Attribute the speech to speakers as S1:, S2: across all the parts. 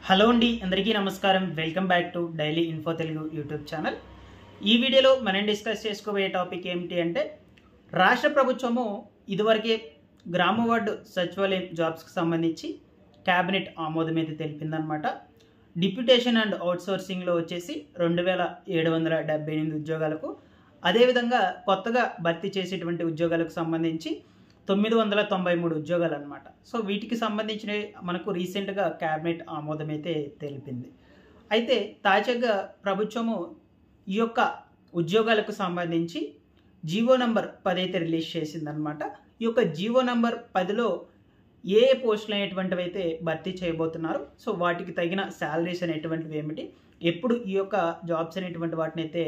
S1: Hello అండి, అందరికీ నమస్కారం. Welcome back to daily info Telugu YouTube channel. ఈ వీడియోలో మనం డిస్కస్ చేసుకోబోయే టాపిక్ ఏమిటి అంటే, రాష్ట్ర ప్రభుత్వము ఇదివరకే గ్రామ వార్డు సచివాలయం జాబ్స్కి సంబంధించి క్యాబినెట్ ఆమోదం అయితే తెలిపిందనమాట. డిప్యూటేషన్ అండ్ అవుట్సోర్సింగ్లో వచ్చేసి 2778 ఉద్యోగాలకు, అదేవిధంగా కొత్తగా భర్తీ చేసేటువంటి ఉద్యోగాలకు సంబంధించి 993 ఉద్యోగాలు అనమాట. సో వీటికి సంబంధించిన మనకు రీసెంట్గా క్యాబినెట్ ఆమోదం అయితే తెలిపింది. అయితే తాజాగా ప్రభుత్వము ఈ యొక్క ఉద్యోగాలకు సంబంధించి జీవో నంబర్ 10 అయితే రిలీజ్ చేసిందనమాట. ఈ యొక్క జీవో నంబర్ 10లో ఏ పోస్టులు అనేటువంటివి అయితే భర్తీ చేయబోతున్నారు, సో వాటికి తగిన శాలరీస్ అనేటువంటివి ఏమిటి, ఎప్పుడు ఈ యొక్క జాబ్స్ అనేటువంటి వాటిని అయితే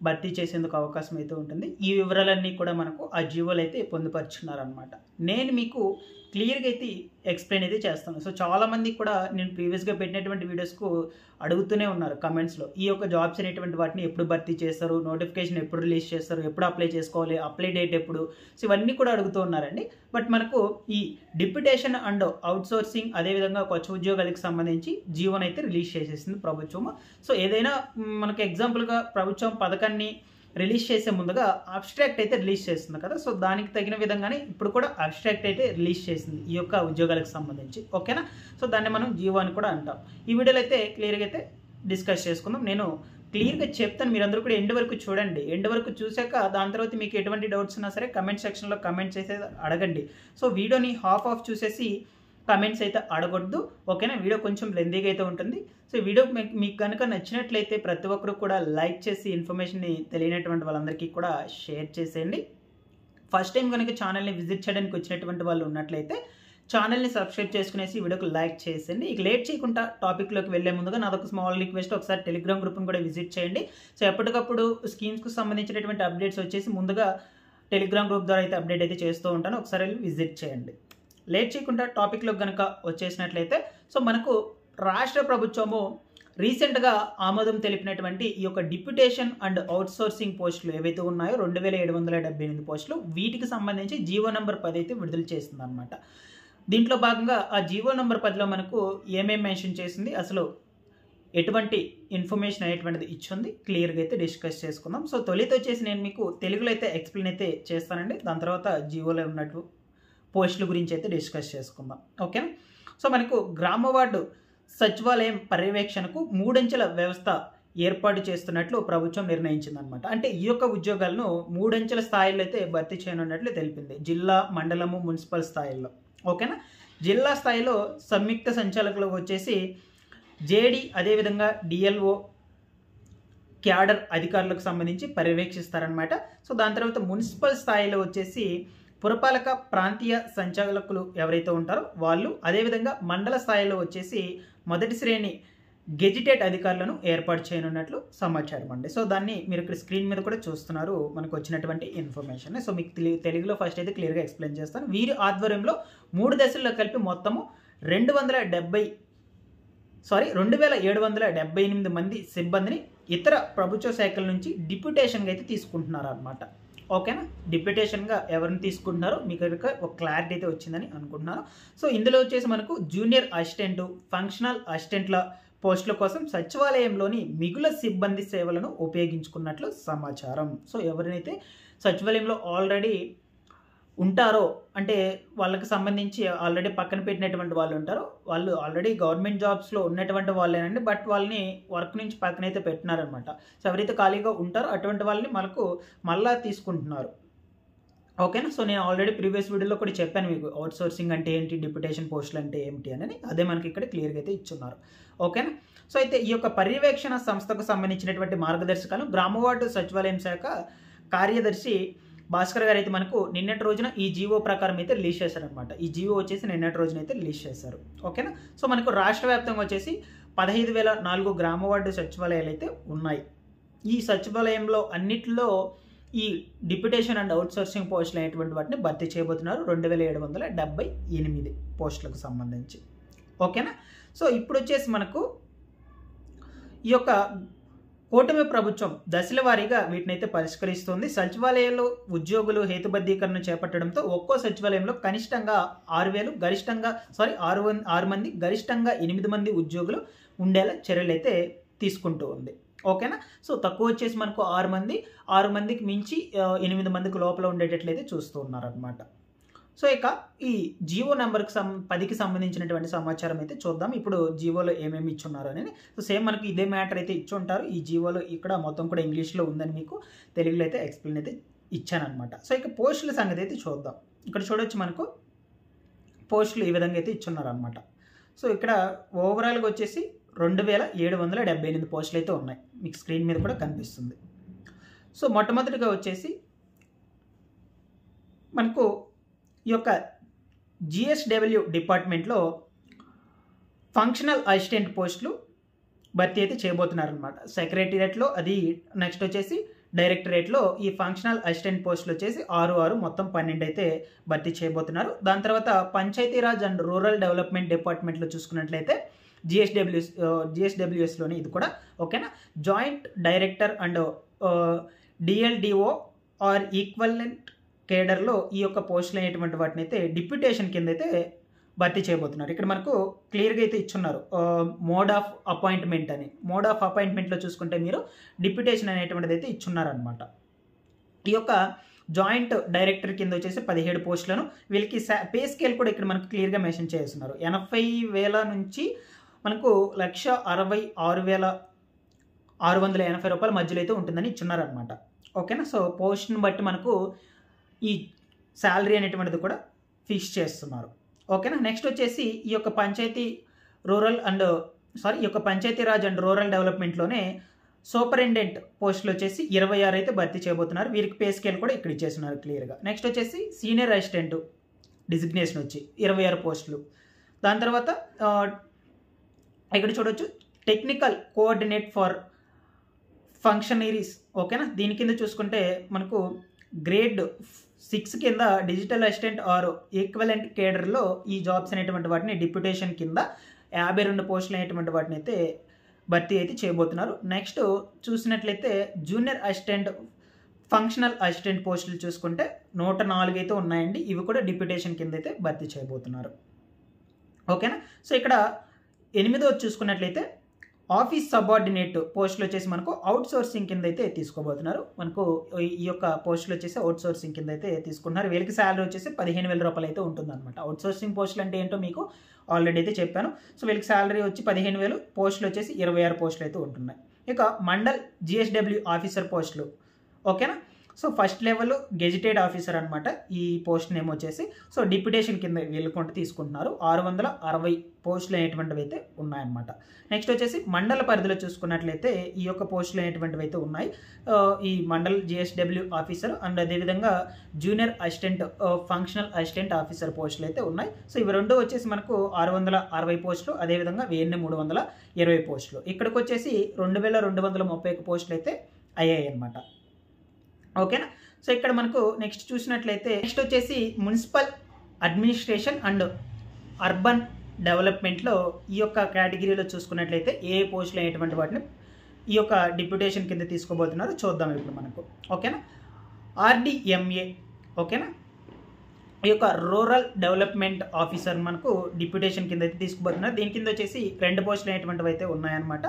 S1: భర్తీ చేసేందుకు అవకాశం అయితే ఉంటుంది, ఈ వివరాలన్నీ కూడా మనకు ఆ జీవోలు అయితే పొందుపరుచున్నారనమాట. నేను మీకు క్లియర్గా అయితే ఎక్స్ప్లెయిన్ అయితే చేస్తాను. సో చాలామంది కూడా నేను ప్రీవియస్గా పెట్టినటువంటి వీడియోస్కు అడుగుతూనే ఉన్నారు కమెంట్స్లో, ఈ యొక్క జాబ్స్ అనేటువంటి వాటిని ఎప్పుడు భర్తీ చేస్తారు, నోటిఫికేషన్ ఎప్పుడు రిలీజ్ చేస్తారు, ఎప్పుడు అప్లై చేసుకోవాలి, అప్లై డేట్ ఎప్పుడు, సో ఇవన్నీ కూడా అడుగుతూ ఉన్నారండి. బట్ మనకు ఈ డిప్యూటేషన్ అండ్ అవుట్సోర్సింగ్ అదేవిధంగా కొత్త ఉద్యోగాలకు సంబంధించి జీవోని అయితే రిలీజ్ చేసేసింది ప్రభుత్వము. సో ఏదైనా మనకు ఎగ్జాంపుల్గా ప్రభుత్వం పథకాన్ని రిలీజ్ చేసే ముందుగా అబ్స్ట్రాక్ట్ అయితే రిలీజ్ చేస్తుంది కదా, సో దానికి తగిన విధంగానే ఇప్పుడు కూడా అబ్స్ట్రాక్ట్ అయితే రిలీజ్ చేసింది ఈ యొక్క ఉద్యోగాలకు సంబంధించి. ఓకేనా, సో దాన్ని మనం జీవో అని కూడా అంటాం. ఈ వీడియోలో అయితే క్లియర్గా అయితే డిస్కస్ చేసుకుందాం. నేను క్లియర్గా చెప్తాను, మీరందరూ కూడా ఎండ్ వరకు చూడండి. ఎండ్ వరకు చూశాక దాని తర్వాత మీకు ఎటువంటి డౌట్స్ ఉన్నా సరే కమెంట్ సెక్షన్లో కమెంట్స్ అయితే అడగండి. సో వీడియోని హాఫ్ ఆఫ్ చూసేసి కమెంట్స్ అయితే అడగొద్దు. ఓకేనా, వీడియో కొంచెం లెందీగా అయితే ఉంటుంది. సో వీడియో మీకు కనుక నచ్చినట్లయితే ప్రతి ఒక్కరు కూడా లైక్ చేసి ఇన్ఫర్మేషన్ని తెలియనటువంటి వాళ్ళందరికీ కూడా షేర్ చేసేయండి. ఫస్ట్ టైం కనుక ఛానల్ని విజిట్ చేయడానికి వచ్చినటువంటి వాళ్ళు ఉన్నట్లయితే ఛానల్ని సబ్స్క్రైబ్ చేసుకునేసి వీడియోకి లైక్ చేసేయండి. ఇక లేట్ చేయకుండా టాపిక్లోకి వెళ్ళే ముందుగా నాదొక స్మాల్ రిక్వెస్ట్, ఒకసారి టెలిగ్రామ్ గ్రూప్ని కూడా విజిట్ చేయండి. సో ఎప్పటికప్పుడు స్కీమ్స్కి సంబంధించినటువంటి అప్డేట్స్ వచ్చేసి ముందుగా టెలిగ్రామ్ గ్రూప్ ద్వారా అయితే అప్డేట్ అయితే చేస్తూ ఉంటాను, ఒకసారి వెళ్ళి విజిట్ చేయండి. లేట్ చేయకుండా టాపిక్లో కనుక వచ్చేసినట్లయితే, సో మనకు రాష్ట్ర ప్రభుత్వము రీసెంట్గా ఆమోదం తెలిపినటువంటి ఈ యొక్క డిప్యూటేషన్ అండ్ అవుట్సోర్సింగ్ పోస్టులు ఏవైతే ఉన్నాయో 2778 పోస్టులు, వీటికి సంబంధించి జీవో నెంబర్ 10 అయితే విడుదల చేస్తుంది అనమాట. దీంట్లో భాగంగా ఆ జీవో నెంబర్ 10లో మనకు ఏమేమి మెన్షన్ చేసింది, అసలు ఎటువంటి ఇన్ఫర్మేషన్ అనేటువంటిది ఇచ్చింది, క్లియర్గా అయితే డిస్కస్ చేసుకుందాం. సో తొలిత వచ్చేసి నేను మీకు తెలుగులో అయితే ఎక్స్ప్లెయిన్ అయితే చేస్తానండి, దాని తర్వాత జీవోలో ఉన్నట్టు పోస్టుల గురించి అయితే డిస్కస్ చేసుకుందాం. ఓకేనా, సో మనకు గ్రామ వార్డు సచివాలయం పర్యవేక్షణకు 3 అంచెల వ్యవస్థ ఏర్పాటు చేస్తున్నట్లు ప్రభుత్వం నిర్ణయించిందనమాట. అంటే ఈ యొక్క ఉద్యోగాలను 3 అంచెల స్థాయిలో అయితే భర్తీ చేయనున్నట్లు తెలిపింది, జిల్లా, మండలము, మున్సిపల్ స్థాయిలో. ఓకేనా, జిల్లా స్థాయిలో సంయుక్త సంచాలకులకు వచ్చేసి జేడీ, అదేవిధంగా డిఎల్ఓ, క్యాడర్ అధికారులకు సంబంధించి పర్యవేక్షిస్తారనమాట. సో దాని తర్వాత మున్సిపల్ స్థాయిలో వచ్చేసి పురపాలక ప్రాంతీయ సంచాలకులు ఎవరైతే ఉంటారో వాళ్ళు, అదేవిధంగా మండల స్థాయిలో వచ్చేసి మొదటి శ్రేణి గెజిటెడ్ అధికారులను ఏర్పాటు చేయనున్నట్లు సమాచారం అండి. సో దాన్ని మీరు ఇక్కడ స్క్రీన్ మీద కూడా చూస్తున్నారు మనకు వచ్చినటువంటి ఇన్ఫర్మేషన్. సో మీకు తెలుగులో ఫస్ట్ అయితే క్లియర్గా ఎక్స్ప్లెయిన్ చేస్తాను. వీరి ఆధ్వర్యంలో 3 దశల్లో కలిపి మొత్తము 2778 మంది సిబ్బందిని ఇతర ప్రభుత్వ శాఖల నుంచి డిప్యూటేషన్గా అయితే తీసుకుంటున్నారు అనమాట. ఓకేనా, డిప్యూటేషన్గా ఎవరిని తీసుకుంటున్నారో మీకు ఒక క్లారిటీ అయితే వచ్చిందని అనుకుంటున్నాను. సో ఇందులో వచ్చేసి మనకు జూనియర్ అసిస్టెంట్, ఫంక్షనల్ అసిస్టెంట్ల పోస్టుల కోసం సచివాలయంలోని మిగుల సిబ్బంది సేవలను ఉపయోగించుకున్నట్లు సమాచారం. సో ఎవరినైతే సచివాలయంలో ఆల్రెడీ ఉంటారో, అంటే వాళ్ళకి సంబంధించి ఆల్రెడీ పక్కన పెట్టినటువంటి వాళ్ళు ఉంటారో, వాళ్ళు ఆల్రెడీ గవర్నమెంట్ జాబ్స్లో ఉన్నటువంటి వాళ్ళేనండి, బట్ వాళ్ళని వర్క్ నుంచి పక్కనైతే పెట్టినారనమాట. సో ఎవరైతే ఖాళీగా ఉంటారో అటువంటి వాళ్ళని మనకు మళ్ళా తీసుకుంటున్నారు. ఓకేనా, సో నేను ఆల్రెడీ ప్రీవియస్ వీడియోలో కూడా చెప్పాను మీకు అవుట్సోర్సింగ్ అంటే ఏంటి, డిప్యూటేషన్ పోస్టులు అంటే ఏమిటి అని, అదే మనకి ఇక్కడ క్లియర్గా అయితే ఇచ్చున్నారు. ఓకేనా, సో అయితే ఈ యొక్క పర్యవేక్షణ సంస్థకు సంబంధించినటువంటి మార్గదర్శకాలు గ్రామ వార్డు సచివాలయం శాఖ కార్యదర్శి భాస్కర్ గారు అయితే మనకు నిన్నటి రోజున ఈ జీవో ప్రకారం అయితే రిలీజ్ చేశారనమాట. ఈ జీవో వచ్చేసి నిన్నటి రోజున అయితే రిలీజ్ చేశారు. ఓకేనా, సో మనకు రాష్ట్ర వ్యాప్తంగా వచ్చేసి 15,004 గ్రామ వార్డు సచివాలయాలు అయితే ఉన్నాయి. ఈ సచివాలయంలో అన్నిటిలో ఈ డిప్యూటేషన్ అండ్ అవుట్సోర్సింగ్ పోస్టులు అనేటువంటి వాటిని భర్తీ చేయబోతున్నారు 2778 పోస్టులకు సంబంధించి. ఓకేనా, సో ఇప్పుడు వచ్చేసి మనకు ఈ యొక్క కూటమి ప్రభుత్వం దశల వారీగా వీటినైతే పరిష్కరిస్తుంది. సచివాలయాల్లో ఉద్యోగులు హేతుబద్ధీకరణ చేపట్టడంతో ఒక్కో సచివాలయంలో కనిష్టంగా 6,000 గరిష్టంగా 6 మంది గరిష్టంగా 8 మంది ఉద్యోగులు ఉండేలా చర్యలైతే తీసుకుంటూ ఉంది. ఓకేనా. సో తక్కువ వచ్చేసి మనకు 6 మందికి మించి 8 మందికి లోపల ఉండేటట్లయితే చూస్తూ ఉన్నారనమాట. సో ఇక ఈ జియో నెంబర్కి 10కి సంబంధించినటువంటి సమాచారం అయితే చూద్దాం. ఇప్పుడు జియోలో ఏమేమి ఇచ్చున్నారు అని. సో సేమ్ మనకి ఇదే మ్యాటర్ అయితే ఇచ్చి ఉంటారు. ఈ జియోలో ఇక్కడ మొత్తం కూడా ఇంగ్లీష్లో ఉందని మీకు తెలుగులో అయితే ఎక్స్ప్లెయిన్ అయితే ఇచ్చానమాట. సో ఇక పోస్టుల సంగతి అయితే చూద్దాం. ఇక్కడ చూడొచ్చు మనకు పోస్టులు ఈ విధంగా అయితే ఇచ్చున్నారు అనమాట. సో ఇక్కడ ఓవరాల్గా వచ్చేసి 2,778 పోస్టులు అయితే ఉన్నాయి. మీకు స్క్రీన్ మీద కూడా కనిపిస్తుంది. సో మొట్టమొదటిగా వచ్చేసి మనకు ఈ యొక్క జిఎస్డబ్ల్యూ డిపార్ట్మెంట్లో ఫంక్షనల్ అసిస్టెంట్ పోస్టులు భర్తీ అయితే చేయబోతున్నారనమాట. సెక్రటేరియట్లో అది, నెక్స్ట్ వచ్చేసి డైరెక్టరేట్లో ఈ ఫంక్షనల్ అసిస్టెంట్ పోస్టులు వచ్చేసి 6 మొత్తం 12 అయితే భర్తీ చేయబోతున్నారు. దాని తర్వాత పంచాయతీరాజ్ అండ్ రూరల్ డెవలప్మెంట్ డిపార్ట్మెంట్లో చూసుకున్నట్లయితే జిఎస్డబ్ల్యూఎస్లోని ఇది కూడా ఓకేనా. Joint director and DLDO or equivalent కేడర్లో ఈ యొక్క పోస్టులు అనేటువంటి వాటిని అయితే డిప్యూటేషన్ కింద అయితే భర్తీ చేయబోతున్నారు. ఇక్కడ మనకు క్లియర్గా అయితే ఇచ్చున్నారు మోడ్ ఆఫ్ అపాయింట్మెంట్ అని. మోడ్ ఆఫ్ అపాయింట్మెంట్లో చూసుకుంటే మీరు డిప్యూటేషన్ అనేటువంటిది అయితే ఇచ్చున్నారనమాట. ఈ యొక్క జాయింట్ డైరెక్టర్ కింద వచ్చేసి 17 పోస్టులను, వీళ్ళకి పే స్కేల్ కూడా ఇక్కడ మనకు క్లియర్గా మెన్షన్ చేస్తున్నారు. 80,000 నుంచి మనకు 166,680 రూపాయల మధ్యలో అయితే ఉంటుందని ఇచ్చున్నారనమాట. ఓకేనా. సో పోస్ట్ని బట్టి మనకు ఈ శాలరీ అనేటువంటిది కూడా ఫిక్స్ చేస్తున్నారు. ఓకేనా. నెక్స్ట్ వచ్చేసి ఈ యొక్క పంచాయతీరాజ్ అండ్ రూరల్ డెవలప్మెంట్లోనే సూపరింటెండెంట్ పోస్టులు వచ్చేసి 26 అయితే భర్తీ చేయబోతున్నారు. వీరికి పే స్కేల్ కూడా ఇక్కడ ఇచ్చేస్తున్నారు క్లియర్గా. నెక్స్ట్ వచ్చేసి సీనియర్ అసిస్టెంట్ డిజిగ్నేషన్ వచ్చి 26 పోస్టులు. దాని తర్వాత ఇక్కడ చూడొచ్చు టెక్నికల్ కోఆర్డినేట్ ఫర్ ఫంక్షనరీస్. ఓకేనా. దీని కింద చూసుకుంటే మనకు గ్రేడ్ 6 కింద డిజిటల్ అసిస్టెంట్ ఆర్ ఈక్వలెంట్ కేడర్లో ఈ జాబ్స్ అనేటువంటి వాటిని డిప్యూటేషన్ కింద 52 పోస్టులు అనేటువంటి వాటిని అయితే భర్తీ అయితే చేయబోతున్నారు. నెక్స్ట్ చూసినట్లయితే జూనియర్ అసిస్టెంట్ ఫంక్షనల్ అసిస్టెంట్ పోస్టులు చూసుకుంటే 104 అయితే ఉన్నాయండి. ఇవి కూడా డిప్యూటేషన్ కింద అయితే భర్తీ చేయబోతున్నారు. ఓకేనా. సో ఇక్కడ 8వ చూసుకున్నట్లయితే ఆఫీస్ సబార్డినేట్ పోస్టులు వచ్చేసి మనకు అవుట్ సోర్సింగ్ కింద అయితే తీసుకోబోతున్నారు. మనకు ఈ యొక్క పోస్టులు వచ్చేసి అవుట్ సోర్సింగ్ కింద అయితే తీసుకున్నారు. వీళ్ళకి శాలరీ వచ్చేసి 15,000 రూపాయలు అయితే ఉంటుందన్నమాట. అవుట్ సోర్సింగ్ పోస్టులు అంటే ఏంటో మీకు ఆల్రెడీ అయితే చెప్పాను. సో వీళ్ళకి శాలరీ వచ్చి 15,000, పోస్టులు వచ్చేసి 26 పోస్టులు అయితే ఉంటున్నాయి. ఇక మండల్ జిఎస్డబ్ల్యూ ఆఫీసర్ పోస్టులు. ఓకేనా. So first level gazetted officer అనమాట ఈ పోస్ట్ నేమ్ వచ్చేసి. సో డిప్యూటేషన్ కింద వీళ్ళు కొంత తీసుకుంటున్నారు. 660 పోస్టులు అనేటువంటివి అయితే ఉన్నాయన్నమాట. నెక్స్ట్ వచ్చేసి మండల పరిధిలో చూసుకున్నట్లయితే ఈ యొక్క పోస్టులు అనేటువంటివి అయితే ఉన్నాయి. ఈ మండల్ జిఎస్డబ్ల్యూ ఆఫీసర్ అండ్ అదేవిధంగా junior assistant functional assistant officer పోస్టులు అయితే ఉన్నాయి. సో ఇవి రెండు వచ్చేసి మనకు 660 పోస్టులు, అదేవిధంగా 1,320 పోస్టులు. ఇక్కడికి వచ్చేసి 2,231 పోస్టులు అయితే అయ్యాయి అనమాట. ఓకేనా. సో ఇక్కడ మనకు నెక్స్ట్ చూసినట్లయితే నెక్స్ట్ వచ్చేసి మున్సిపల్ అడ్మినిస్ట్రేషన్ అండ్ అర్బన్ డెవలప్మెంట్లో ఈ యొక్క కేటగిరీలో చూసుకున్నట్లయితే ఏ పోస్టులు అనేటువంటి వాటిని ఈ యొక్క డిప్యూటేషన్ కింద తీసుకోబోతున్నారు చూద్దాం ఇప్పుడు మనకు. ఓకేనా. ఆర్డిఎంఏ. ఓకేనా. ఈ యొక్క రూరల్ డెవలప్మెంట్ ఆఫీసర్ మనకు డిప్యూటేషన్ కింద అయితే తీసుకోబోతున్నారు. దీని కింద వచ్చేసి 2 పోస్టులు అనేటువంటివి అయితే ఉన్నాయన్నమాట.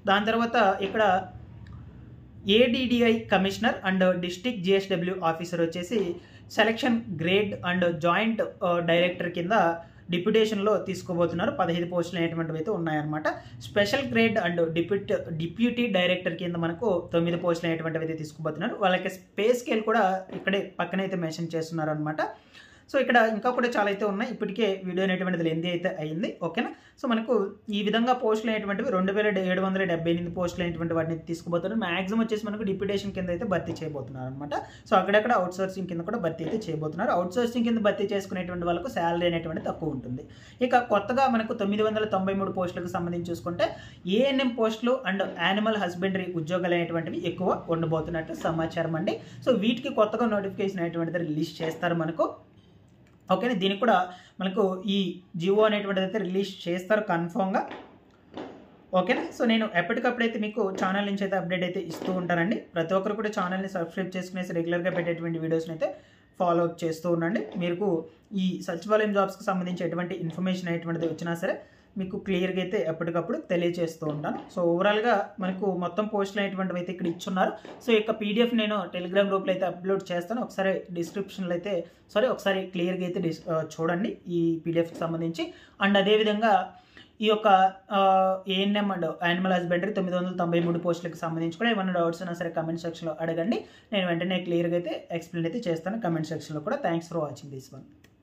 S1: దాని తర్వాత ఇక్కడ ADDI commissioner and district GSW officer వచ్చేసి selection grade and joint director కింద డిప్యూటేషన్లో తీసుకోబోతున్నారు. 15 పోస్టులు అనేటువంటివి అయితే ఉన్నాయన్నమాట. Special grade and deputy director కింద మనకు 9 పోస్టులు అనేటువంటివి అయితే తీసుకోబోతున్నారు. వాళ్ళకి పే స్కేల్ కూడా ఇక్కడే పక్కనైతే మెన్షన్ చేస్తున్నారు అనమాట. సో ఇక్కడ ఇంకా కూడా చాలా అయితే ఉన్నాయి. ఇప్పటికే వీడియో అనేటువంటిది లెంతీ అయితే అయింది. ఓకేనా. సో మనకు ఈ విధంగా పోస్టులు అనేటువంటివి 2,778 పోస్టులు అనేటువంటి వాటిని తీసుకుపోతున్నారు. మ్యాక్సిమం వచ్చేసి మనకు డిప్యూటేషన్ కింద అయితే భర్తీ చేయబోతున్నారు అనమాట. సో అక్కడక్కడ అవుట్ సోర్సింగ్ కింద కూడా భర్తీ అయితే చేయబోతున్నారు. అవుట్ సోర్సింగ్ కింద భర్తీ చేసుకునేటువంటి వాళ్ళకు శాలరీ అనేటువంటి తక్కువ ఉంటుంది. ఇక కొత్తగా మనకు 993 పోస్టులకు సంబంధించి చూసుకుంటే ఏఎన్ఎం పోస్టులు అండ్ యానిమల్ హస్బెండరీ ఉద్యోగాలు అనేటువంటివి ఎక్కువ ఉండబోతున్నట్టు సమాచారం అండి. సో వీటికి కొత్తగా నోటిఫికేషన్ అనేటువంటిది రిలీజ్ చేస్తారు మనకు. ఓకేనా. దీనికి కూడా మనకు ఈ జియో అనేటువంటిది అయితే రిలీజ్ చేస్తారు కన్ఫామ్గా. ఓకేనా. సో నేను ఎప్పటికప్పుడైతే మీకు ఛానల్ నుంచి అయితే అప్డేట్ అయితే ఇస్తూ ఉంటానండి. ప్రతి ఒక్కరు కూడా ఛానల్ని సబ్స్క్రైబ్ చేసుకునేసి రెగ్యులర్గా పెట్టేటువంటి వీడియోస్ని అయితే ఫాలో అప్ చేస్తూ ఉండండి. మీకు ఈ సచివాలయం జాబ్స్కి సంబంధించి ఎటువంటి ఇన్ఫర్మేషన్ అనేటువంటిది వచ్చినా సరే మీకు క్లియర్గా అయితే ఎప్పటికప్పుడు తెలియజేస్తూ ఉంటాను. సో ఓవరాల్గా మనకు మొత్తం పోస్టులు అనేటువంటివి అయితే ఇక్కడ ఇచ్చున్నారు. సో ఈ యొక్క పీడిఎఫ్ నేను టెలిగ్రామ్ గ్రూప్లో అయితే అప్లోడ్ చేస్తాను. ఒకసారి డిస్క్రిప్షన్లో అయితే ఒకసారి క్లియర్గా అయితే చూడండి ఈ పీడిఎఫ్కి సంబంధించి. అండ్ అదేవిధంగా ఈ యొక్క ఏఎన్ఎం అండ్ యానిమల్ హస్బెండరీ 993 పోస్టులకు సంబంధించి కూడా ఏమైనా డౌట్స్ ఉన్నా సరే కమెంట్ సెక్షన్లో అడగండి. నేను వెంటనే క్లియర్గా అయితే ఎక్స్ప్లెయిన్ అయితే చేస్తాను కమెంట్ సెక్షన్లో కూడా. Thanks for watching this one.